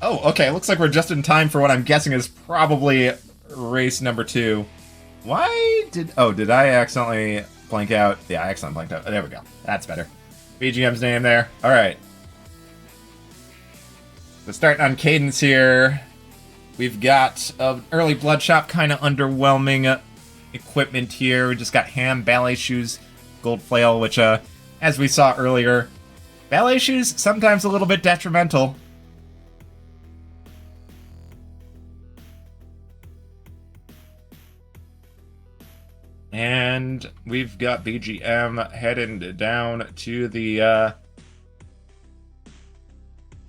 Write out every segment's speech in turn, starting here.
Oh, okay, looks like we're just in time for what I'm guessing is probably race number 2. Why did... Oh, did I accidentally blank out? Yeah, I accidentally blanked out. There we go. That's better. BGM's name there. Alright. So starting on cadence here, we've got an early Bloodshot, kind of underwhelming equipment here. We just got ham, ballet shoes, gold flail, which, as we saw earlier, ballet shoes, sometimes a little bit detrimental. And we've got BGM heading down to the,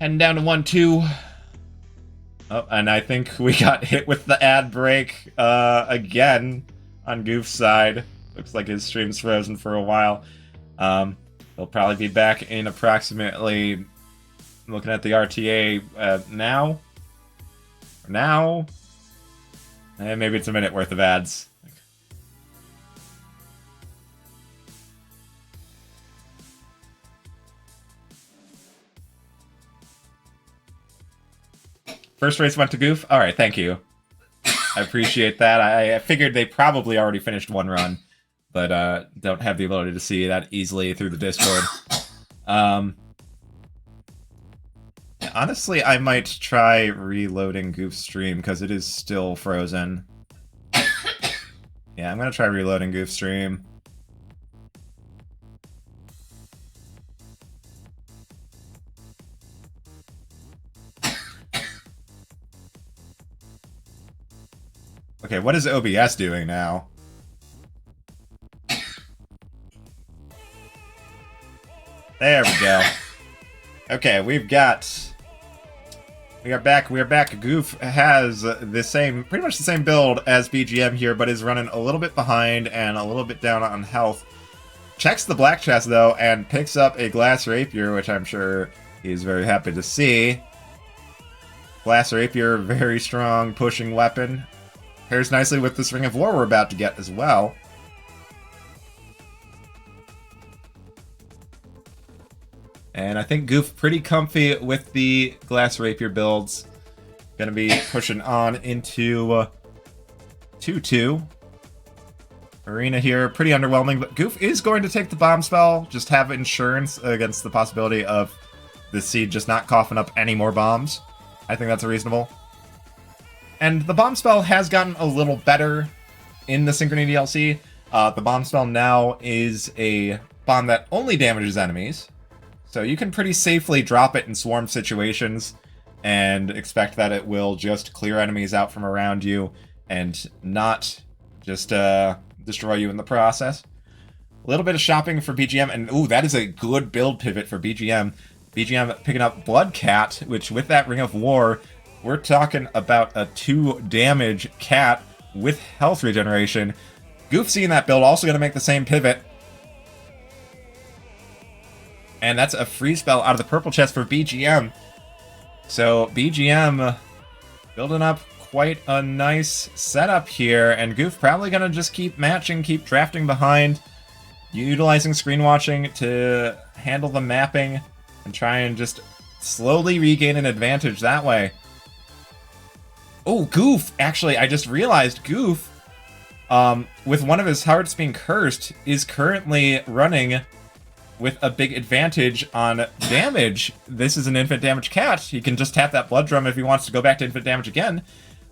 heading down to 1-2. Oh, and I think we got hit with the ad break, again, on Goof's side. Looks like his stream's frozen for a while. He'll probably be back in approximately, looking at the RTA, now? And maybe it's a minute worth of ads. First race went to Goof? Alright, thank you. I appreciate that. I figured they probably already finished one run, but don't have the ability to see that easily through the Discord. Honestly, I might try reloading Goof's stream, because it is still frozen. Yeah, I'm gonna try reloading Goof's stream. Okay, what is OBS doing now? There we go. Okay, we are back. Goof has the same, pretty much the same build as BGM here, but is running a little bit behind and a little bit down on health. Checks the black chest, though, and picks up a glass rapier, which I'm sure he's very happy to see. Glass rapier, very strong pushing weapon. Pairs nicely with this Ring of War we're about to get as well. And I think Goof pretty comfy with the glass rapier builds. Gonna be pushing on into 2-2. Arena here, pretty underwhelming, but Goof is going to take the bomb spell, just have insurance against the possibility of the seed just not coughing up any more bombs. I think that's reasonable. And the bomb spell has gotten a little better in the Synchrony DLC. The bomb spell now is a bomb that only damages enemies. So you can pretty safely drop it in swarm situations and expect that it will just clear enemies out from around you and not just destroy you in the process. A little bit of shopping for BGM, and ooh, that is a good build pivot for BGM. BGM picking up Blood Cat, which with that Ring of War, we're talking about a 2 damage cat with health regeneration. Goof seeing that build, also going to make the same pivot. And that's a free spell out of the purple chest for BGM. So BGM building up quite a nice setup here. And Goof probably going to just keep matching, keep drafting behind, utilizing screen watching to handle the mapping and try and just slowly regain an advantage that way. Oh, Goof! Actually, I just realized Goof, with one of his hearts being cursed, is currently running with a big advantage on damage. This is an infinite damage cat. He can just tap that blood drum if he wants to go back to infinite damage again.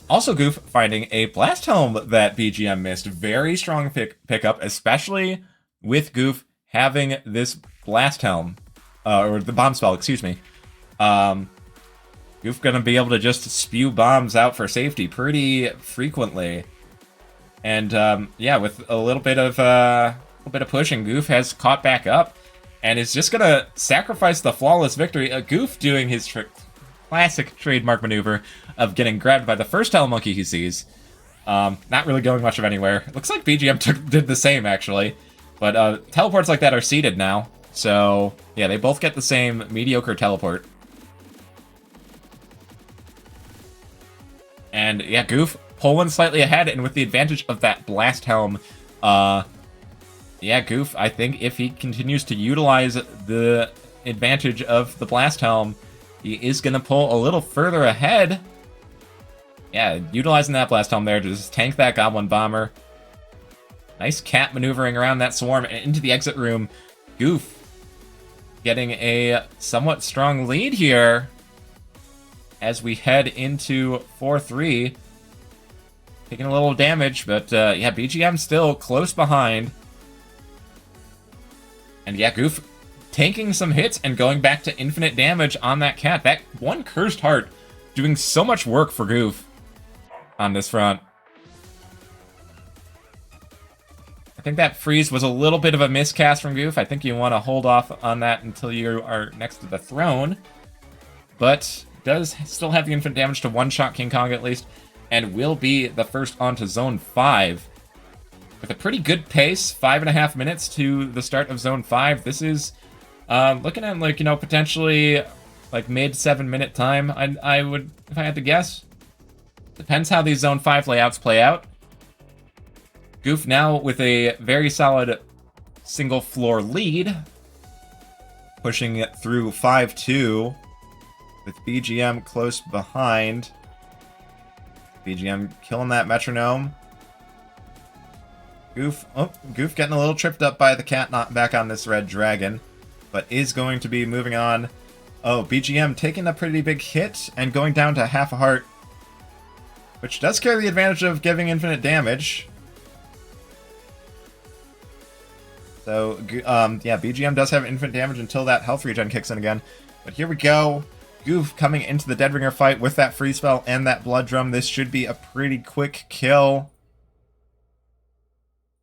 Also, Goof finding a blast helm that BGM missed. Very strong pickup, especially with Goof having this blast helm. Or the bomb spell, excuse me. Goof gonna be able to just spew bombs out for safety pretty frequently. And yeah, with a little bit of pushing, Goof has caught back up and is just gonna sacrifice the flawless victory. Goof doing his classic trademark maneuver of getting grabbed by the first hell monkey he sees. Not really going much of anywhere. Looks like BGM did the same, actually. But teleports like that are seeded now. So yeah, they both get the same mediocre teleport. And yeah, Goof pulling slightly ahead, and with the advantage of that blast helm, yeah, Goof, I think if he continues to utilize the advantage of the blast helm, He is going to pull a little further ahead. Yeah, utilizing that blast helm there to just tank that Goblin Bomber. Nice cat maneuvering around that swarm and into the exit room. Goof getting a somewhat strong lead here as we head into 4-3. Taking a little damage, but yeah, BGM still close behind. And yeah, Goof taking some hits and going back to infinite damage on that cat. That one Cursed Heart doing so much work for Goof on this front. I think that freeze was a little bit of a miscast from Goof. I think you want to hold off on that until you are next to the throne. But does still have the infinite damage to one-shot King Kong at least, and will be the first onto Zone 5. With a pretty good pace, 5.5 minutes to the start of Zone 5. This is looking at, like, you know, potentially like mid 7-minute time, I would, if I had to guess. Depends how these Zone 5 layouts play out. Goof now with a very solid single floor lead, pushing it through 5-2 with BGM close behind. BGM killing that metronome. Goof getting a little tripped up by the cat not back on this red dragon, but is going to be moving on. Oh, BGM taking a pretty big hit and going down to half a heart, which does carry the advantage of giving infinite damage. So, yeah, BGM does have infinite damage until that health regen kicks in again. But here we go. Goof coming into the Deadringer fight with that free spell and that blood drum. This should be a pretty quick kill.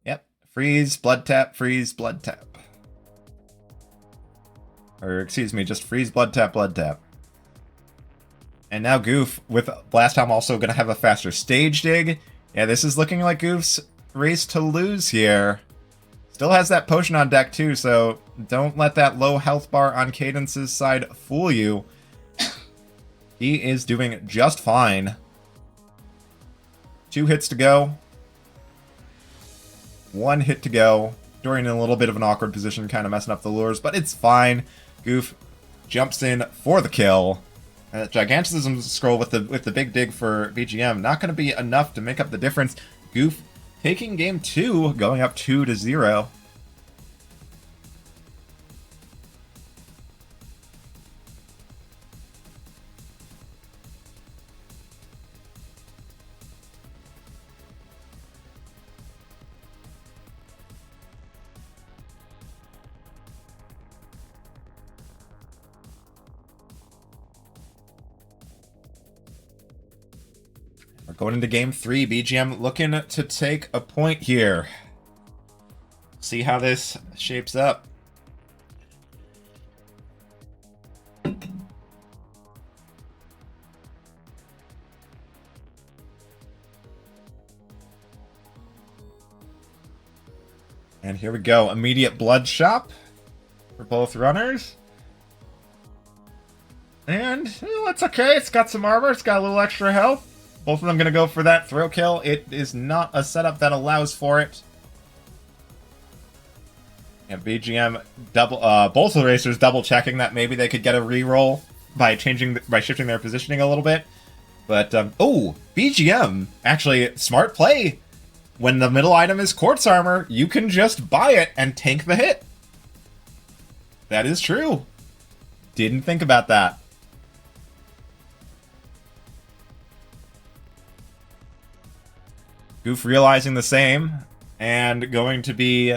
Yep. Freeze, blood tap, freeze, blood tap. Or, excuse me, just freeze, blood tap, blood tap. And now Goof, with Blast Helm, also going to have a faster stage dig. Yeah, this is looking like Goof's race to lose here. Still has that potion on deck too, so don't let that low health bar on Cadence's side fool you. He is doing just fine. 2 hits to go. 1 hit to go. Dorian in a little bit of an awkward position, kind of messing up the lures, but it's fine. Goof jumps in for the kill. Gigantism scroll with the big dig for BGM. Not going to be enough to make up the difference. Goof taking game 2, going up 2-0. We're going into game 3. BGM looking to take a point here. See how this shapes up. And here we go. Immediate blood shop for both runners. And, well, it's okay. It's got some armor. It's got a little extra health. Both of them going to go for that throw kill. It is not a setup that allows for it. And BGM both of the racers double checking that maybe they could get a reroll by shifting their positioning a little bit. But oh, BGM actually smart play. When the middle item is quartz armor, you can just buy it and tank the hit. That is true. Didn't think about that. Goof realizing the same, and going to be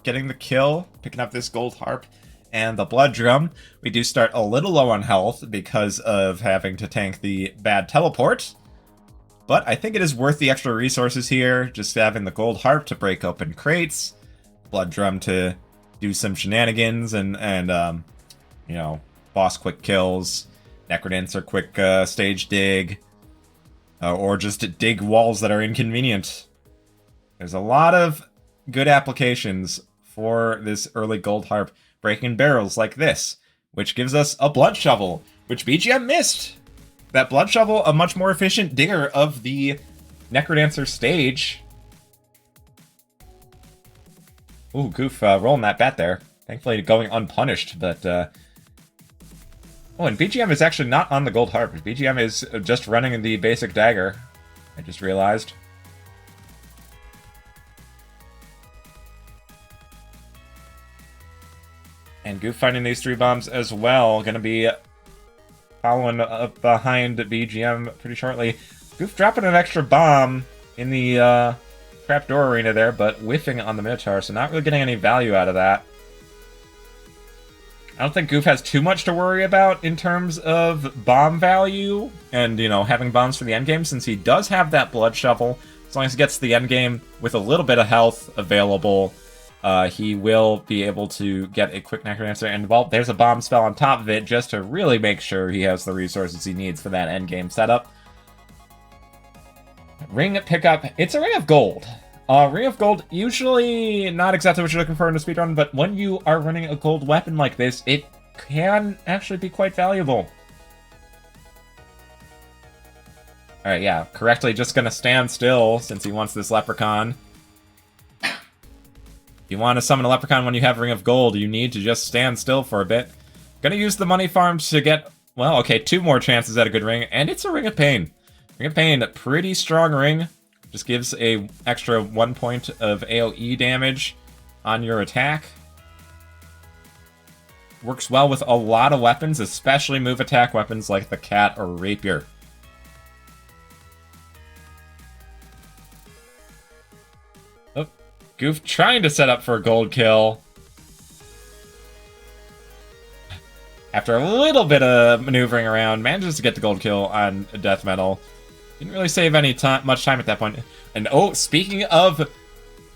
getting the kill, picking up this gold harp and the blood drum. We do start a little low on health because of having to tank the bad teleport, but I think it is worth the extra resources here, just having the gold harp to break open crates, blood drum to do some shenanigans and you know, boss quick kills, Necrodancer quick stage dig, or just to dig walls that are inconvenient. There's a lot of good applications for this early gold harp, breaking barrels like this, which gives us a blood shovel, which BGM missed. That blood shovel, a much more efficient digger of the Necrodancer stage. Ooh, Goof rolling that bat there. Thankfully going unpunished, but Oh, and BGM is actually not on the gold harp. BGM is just running the basic dagger. I just realized. And Goof finding these 3 bombs as well. Gonna be following up behind BGM pretty shortly. Goof dropping an extra bomb in the trapdoor arena there, but whiffing on the Minotaur, so not really getting any value out of that. I don't think Goof has too much to worry about in terms of bomb value and, you know, having bombs for the endgame, since he does have that Blood Shovel. As long as he gets to the endgame with a little bit of health available, he will be able to get a quick necromancer. And, well, there's a bomb spell on top of it just to really make sure he has the resources he needs for that endgame setup. Ring pickup. It's a Ring of Gold. Ring of Gold, usually not exactly what you're looking for in a speedrun, but when you are running a gold weapon like this, it can actually be quite valuable. Alright, yeah, correctly just gonna stand still since he wants this Leprechaun. If you want to summon a Leprechaun when you have Ring of Gold, you need to just stand still for a bit. Gonna use the money farms to get, well, okay, 2 more chances at a good ring, and it's a Ring of Pain. Ring of Pain, pretty strong ring. Just gives a extra 1 point of AoE damage on your attack. Works well with a lot of weapons, especially move attack weapons like the cat or rapier. Oh, Goof trying to set up for a gold kill. After a little bit of maneuvering around, manages to get the gold kill on Death Metal. Didn't really save any much time at that point. And oh, speaking of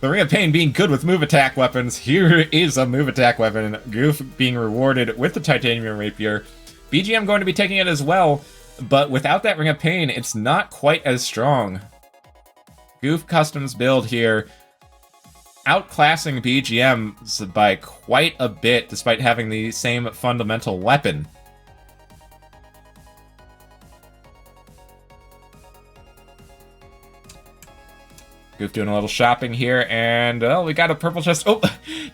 the Ring of Pain being good with move attack weapons, here is a move attack weapon. Goof being rewarded with the Titanium Rapier. BGM going to be taking it as well, but without that Ring of Pain, it's not quite as strong. GoofCustom's build here, outclassing BGM's by quite a bit, despite having the same fundamental weapon. Goof doing a little shopping here, and, oh, we got a purple chest. Oh,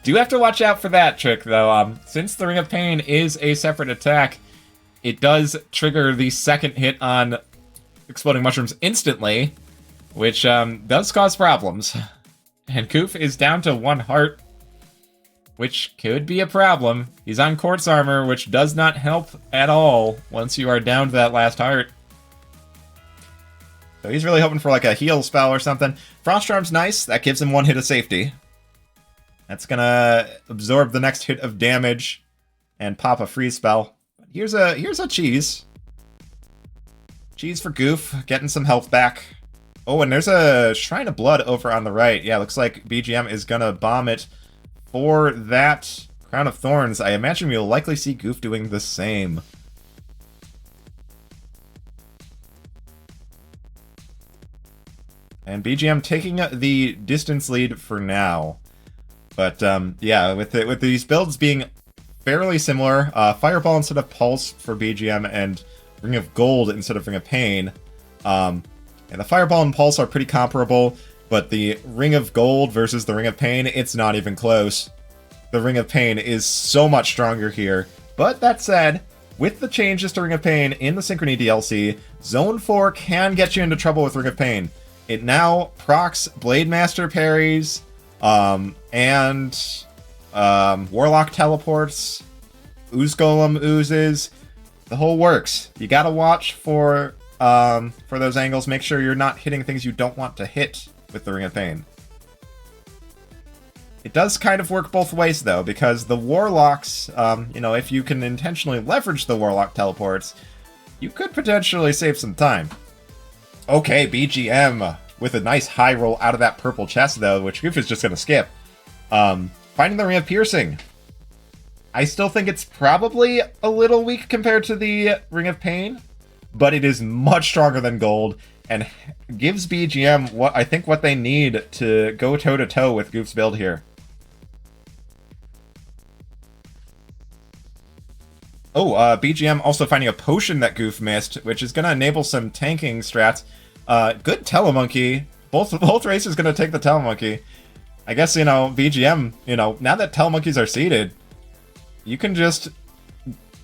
do have to watch out for that trick, though. Since the Ring of Pain is a separate attack, it does trigger the second hit on Exploding Mushrooms instantly, which does cause problems. And Goof is down to 1 heart, which could be a problem. He's on Quartz Armor, which does not help at all once you are down to that last heart. So he's really hoping for like a heal spell or something. Frost Charm's nice. That gives him 1 hit of safety. That's gonna absorb the next hit of damage and pop a freeze spell. Here's a cheese. Cheese for Goof, getting some health back. Oh, and there's a Shrine of Blood over on the right. Yeah, looks like BGM is gonna bomb it for that Crown of Thorns. I imagine we'll likely see Goof doing the same. And BGM taking the distance lead for now. But, yeah, with these builds being fairly similar, Fireball instead of Pulse for BGM and Ring of Gold instead of Ring of Pain. And the Fireball and Pulse are pretty comparable, but the Ring of Gold versus the Ring of Pain, it's not even close. The Ring of Pain is so much stronger here. But that said, with the changes to Ring of Pain in the Synchrony DLC, Zone 4 can get you into trouble with Ring of Pain. It now procs Blade Master parries, and Warlock teleports, Ooze Golem oozes, the whole works. You gotta watch for those angles, make sure you're not hitting things you don't want to hit with the Ring of Pain. It does kind of work both ways, though, because the Warlocks, you know, if you can intentionally leverage the Warlock teleports, you could potentially save some time. Okay, BGM with a nice high roll out of that purple chest, though, which Goof is just going to skip. Finding the Ring of Piercing. I still think it's probably a little weak compared to the Ring of Pain, but it is much stronger than Gold, and gives BGM what they need to go toe-to-toe with Goof's build here. Oh, BGM also finding a potion that Goof missed, which is going to enable some tanking strats. Good Telemonkey. Both races going to take the Telemonkey. I guess, you know, BGM, you know, now that Telemonkeys are seated, you can just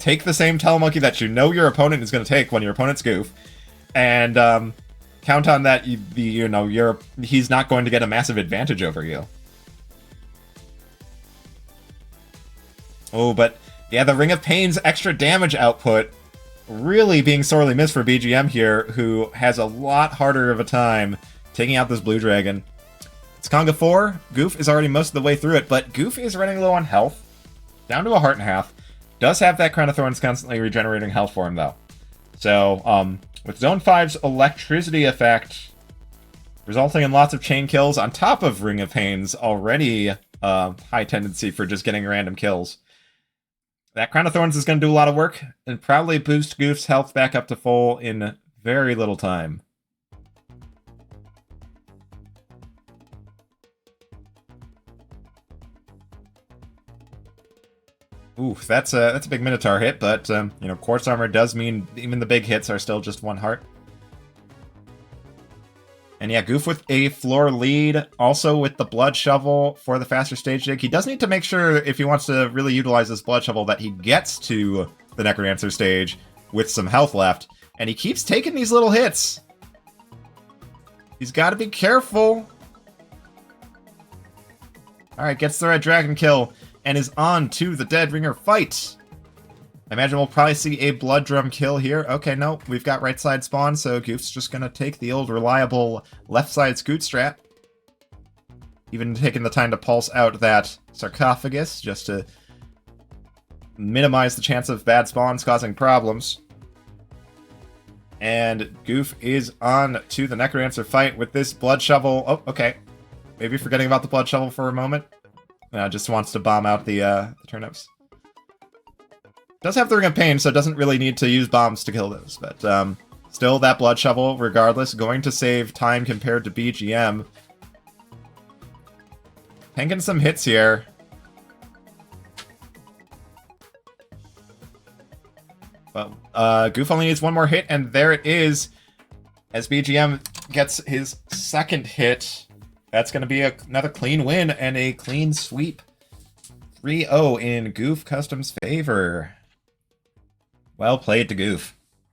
take the same Telemonkey that you know your opponent is going to take when your opponent's Goof, and count on that he's not going to get a massive advantage over you. Oh, but yeah, the Ring of Pain's extra damage output really being sorely missed for BGM here, who has a lot harder of a time taking out this blue dragon. It's Conga 4. Goof is already most of the way through it, but Goof is running low on health. Down to a heart and a half. Does have that Crown of Thorns constantly regenerating health for him, though. So, with Zone 5's electricity effect, resulting in lots of chain kills, on top of Ring of Pain's already high tendency for just getting random kills. That Crown of Thorns is going to do a lot of work, and probably boost Goof's health back up to full in very little time. Oof, that's a big Minotaur hit, but, Quartz Armor does mean even the big hits are still just 1 heart. And yeah, Goof with a floor lead, also with the Blood Shovel for the faster stage dig. He does need to make sure, if he wants to really utilize this Blood Shovel, that he gets to the Necrodancer stage with some health left. And he keeps taking these little hits. He's got to be careful. Alright, gets the Red Dragon kill, and is on to the Dead Ringer fight. I imagine we'll probably see a Blood Drum kill here. Okay, no, we've got right side spawn, so Goof's just gonna take the old reliable left side scoot strat. Even taking the time to pulse out that sarcophagus, just to minimize the chance of bad spawns causing problems. And Goof is on to the Necrodancer fight with this Blood Shovel. Oh, okay. Maybe forgetting about the Blood Shovel for a moment. Just wants to bomb out the turnips. Does have the Ring of Pain, so it doesn't really need to use bombs to kill those. But still, that Blood Shovel, regardless, going to save time compared to BGM. Tanking some hits here. But Goof only needs 1 more hit, and there it is. As BGM gets his 2nd hit, that's going to be another clean win and a clean sweep. 3-0 in GoofCustom's favor. Well played to Goof.